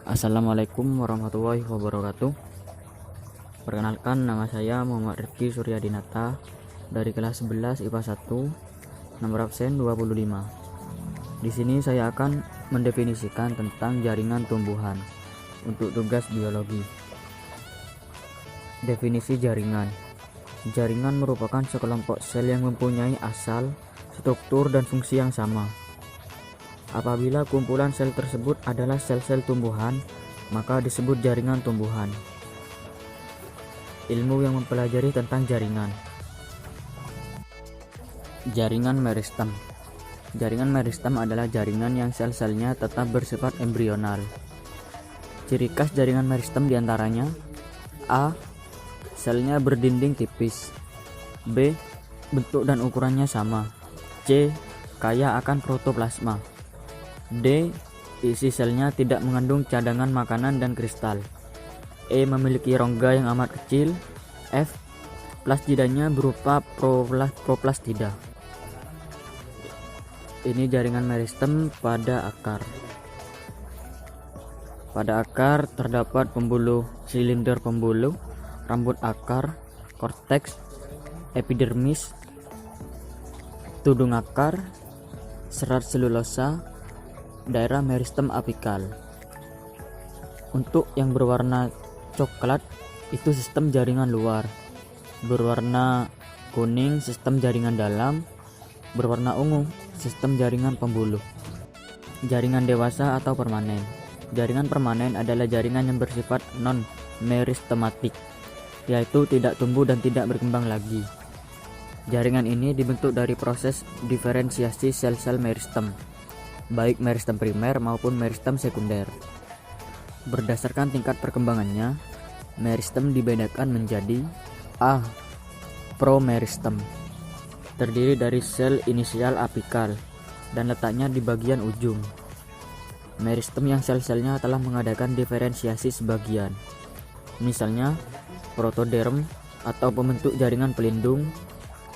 Assalamualaikum warahmatullahi wabarakatuh. Perkenalkan, nama saya Muhammad Rifki Suryadinata dari kelas 11 IPA 1, nomor absen 25. Di sini saya akan mendefinisikan tentang jaringan tumbuhan untuk tugas biologi. Definisi jaringan. Jaringan merupakan sekelompok sel yang mempunyai asal, struktur, dan fungsi yang sama. Apabila kumpulan sel tersebut adalah sel-sel tumbuhan, maka disebut jaringan tumbuhan. Ilmu yang mempelajari tentang jaringan. Jaringan meristem. Jaringan meristem adalah jaringan yang sel-selnya tetap bersifat embrional. Ciri khas jaringan meristem diantaranya: A. Selnya berdinding tipis. B. Bentuk dan ukurannya sama. C. Kaya akan protoplasma. D. Isi selnya tidak mengandung cadangan makanan dan kristal. E. Memiliki rongga yang amat kecil. F. Plastidanya berupa proplastida. Ini jaringan meristem pada akar. Pada akar terdapat pembuluh, silinder pembuluh, rambut akar, korteks, epidermis, tudung akar, serat selulosa, daerah meristem apikal. Untuk yang berwarna coklat itu sistem jaringan luar, berwarna kuning sistem jaringan dalam, berwarna ungu sistem jaringan pembuluh. Jaringan dewasa atau permanen. Jaringan permanen adalah jaringan yang bersifat non-meristematik, yaitu tidak tumbuh dan tidak berkembang lagi. Jaringan ini dibentuk dari proses diferensiasi sel-sel meristem, baik meristem primer maupun meristem sekunder. Berdasarkan tingkat perkembangannya, meristem dibedakan menjadi: A. Promeristem, terdiri dari sel inisial apikal dan letaknya di bagian ujung. Meristem yang sel-selnya telah mengadakan diferensiasi sebagian, misalnya protoderm atau pembentuk jaringan pelindung,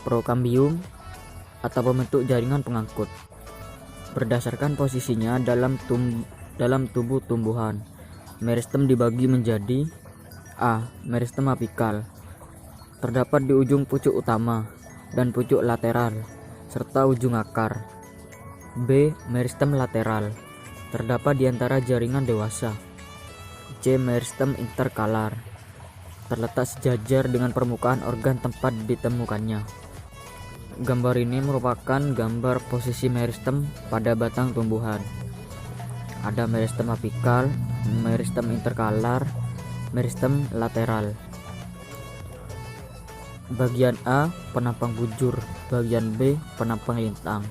prokambium atau pembentuk jaringan pengangkut. Berdasarkan posisinya dalam tubuh tumbuhan, meristem dibagi menjadi: A. Meristem apikal, terdapat di ujung pucuk utama dan pucuk lateral serta ujung akar. B. Meristem lateral, terdapat di antara jaringan dewasa. C. Meristem interkalar, terletak sejajar dengan permukaan organ tempat ditemukannya. Gambar ini merupakan gambar posisi meristem pada batang tumbuhan. Ada meristem apikal, meristem interkalar, meristem lateral. Bagian A penampang bujur, bagian B penampang lintang.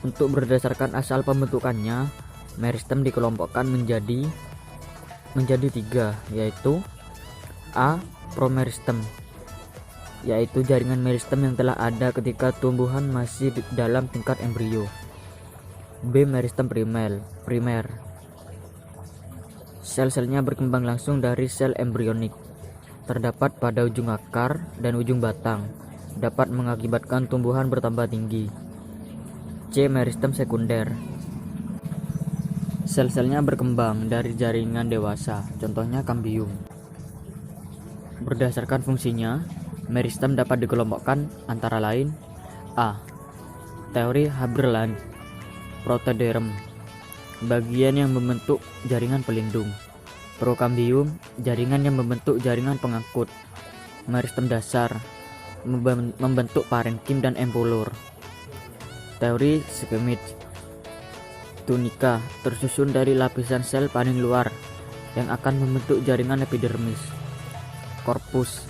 Untuk berdasarkan asal pembentukannya, meristem dikelompokkan menjadi 3, yaitu: A. Promeristem, yaitu jaringan meristem yang telah ada ketika tumbuhan masih dalam tingkat embrio. B. Meristem primer, sel-selnya berkembang langsung dari sel embrionik, terdapat pada ujung akar dan ujung batang, dapat mengakibatkan tumbuhan bertambah tinggi. C. Meristem sekunder, sel-selnya berkembang dari jaringan dewasa, contohnya kambium. Berdasarkan fungsinya, meristem dapat dikelompokkan antara lain: A. Teori Haberland, protoderm, bagian yang membentuk jaringan pelindung. Prokambium, jaringan yang membentuk jaringan pengangkut. Meristem dasar, membentuk parenkim dan empulur. Teori Schmidt, tunika, tersusun dari lapisan sel paling luar yang akan membentuk jaringan epidermis. Korpus,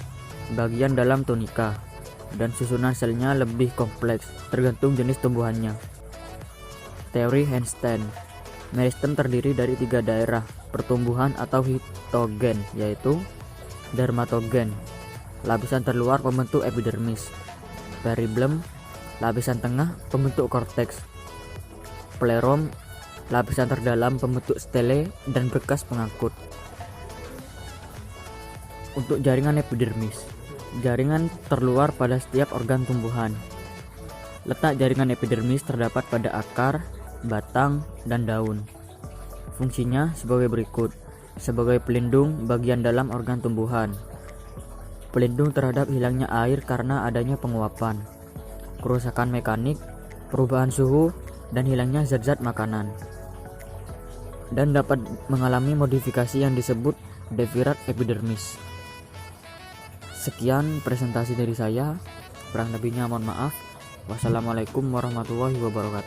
bagian dalam tunika, dan susunan selnya lebih kompleks tergantung jenis tumbuhannya. Teori Handstand, meristem terdiri dari 3 daerah pertumbuhan atau hitogen, yaitu dermatogen, lapisan terluar pembentuk epidermis; periblem, lapisan tengah pembentuk korteks; plerom, lapisan terdalam pembentuk stele dan berkas pengangkut. Untuk jaringan epidermis, jaringan terluar pada setiap organ tumbuhan. Letak jaringan epidermis terdapat pada akar, batang, dan daun. Fungsinya sebagai berikut: sebagai pelindung bagian dalam organ tumbuhan, pelindung terhadap hilangnya air karena adanya penguapan, kerusakan mekanik, perubahan suhu, dan hilangnya zat-zat makanan, dan dapat mengalami modifikasi yang disebut devirat epidermis. Sekian presentasi dari saya, kurang lebihnya mohon maaf. Wassalamualaikum warahmatullahi wabarakatuh.